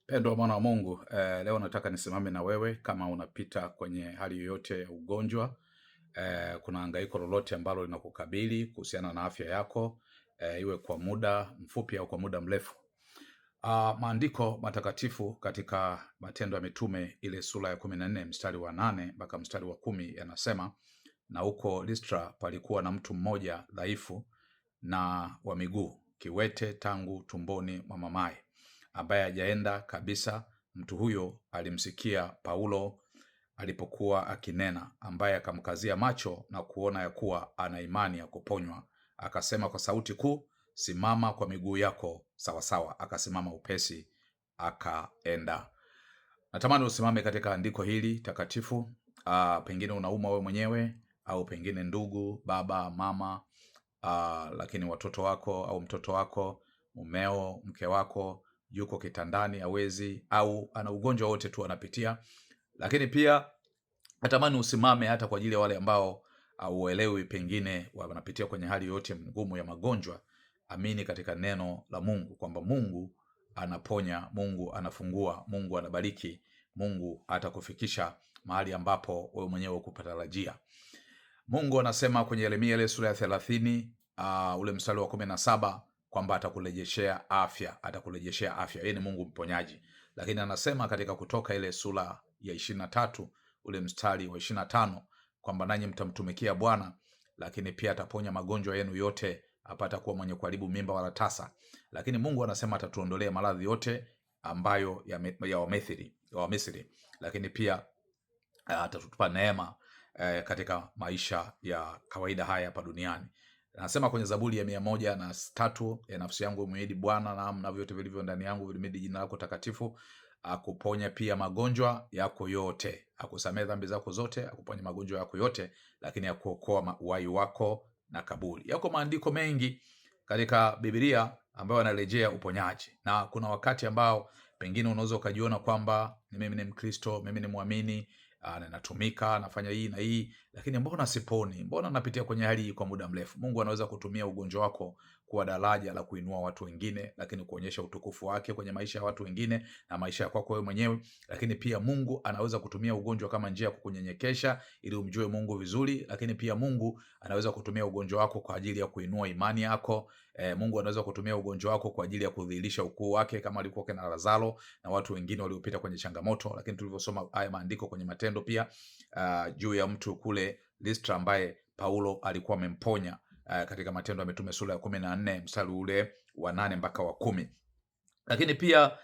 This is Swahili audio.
Pendwa mwana wa Mungu, leo nataka nisimame na wewe kama unapita kwenye hali yoyote ya ugonjwa, kuna hangaiko lolote ambalo linakukabili kuhusiana na afya yako, iwe kwa muda mfupi au kwa muda mrefu. Maandiko matakatifu katika Matendo ya Mitume ile sura ya 14 mstari wa 8 mpaka mstari wa 10 yanasema, na huko Listra palikuwa na mtu mmoja dhaifu na wa miguu, kiwete tangu tumboni mwa mamaye, ambaye hajaenda kabisa. Mtu huyo alimsikia Paulo alipokuwa akinena, ambaye akamkazia macho na kuona ya kuwa ana imani ya kuponywa, akasema kwa sauti kuu, simama kwa miguu yako sawasawa. Akasimama upesi, akaenda. Natamani usimame katika andiko hili takatifu. Pengine unaumwa wewe mwenyewe, au pengine ndugu, baba, mama, lakini watoto wako au mtoto wako, mumeo, mke wako yuko kitandani hawezi, au ana ugonjwa wote tu anapitia. Lakini pia natamani usimame hata kwa ajili ya wale ambao hauelewi, pengine wanapitia kwenye hali yote ngumu ya magonjwa. Amini katika neno la Mungu kwamba Mungu anaponya, Mungu anafungua, Mungu anabariki, Mungu atakufikisha mahali ambapo wewe mwenyewe ukupatarajia. Mungu anasema kwenye Yeremia ile sura ya 30 ule mstari wa 17 kwamba atakurejeshea afya, atakurejeshea afya. Yeye ni Mungu mponyaji. Lakini anasema katika Kutoka ile sura ya 23 ule mstari wa 25 kwamba nanyi mtamtumikia Bwana, lakini pia ataponya magonjwa yenu yote, apata kuwa mwenye kuharibu mimba wala tasa. Lakini Mungu anasema atatuondolea maradhi yote ambayo ya Wamisri, lakini pia atatupa neema katika maisha ya kawaida haya hapa duniani. Anasema kwenye Zaburi ya 103, ya nafsi yangu imhimidi Bwana, na vyote vilivyo ndani yangu vilihimidi jina lako takatifu. Akuponya pia magonjwa yako yote, akusamehe dhambi zako zote, akuponya magonjwa yako yote, lakini akuokoa uhai wako na kaburi. Yako maandiko mengi katika Biblia ambayo yanarejea uponyaji, na kuna wakati ambao pengine unaweza ukajiona kwamba mimi ni Mkristo, mimi ni muamini, natumika, nafanya hii na hii, lakini mbona siponi? Mbona napitia kwenye hali hii kwa muda mrefu? Mungu anaweza kutumia ugonjwa wako kuwa daraja la kuinua watu wengine, lakini kuonyesha utukufu wake kwenye maisha ya watu wengine na maisha yako wewe mwenyewe. Lakini pia Mungu anaweza kutumia ugonjwa kama njia ya kukunyenyekesha ili umjue Mungu vizuri. Lakini pia Mungu anaweza kutumia ugonjwa wako kwa ajili ya kuinua imani yako. Mungu anaweza kutumia ugonjwa wako kwa ajili ya kudhihirisha ukuu wake, kama alikuwa na Lazaro na watu wengine waliopita kwenye changamoto. Lakini tulivyosoma haya maandiko kwenye Matendo pia juu ya mtu kule Listra ambaye Paulo alikuwa amemponya katika Matendo ya Mitume sura ya 14 mstari ule wa 8 mpaka wa 10. Lakini pia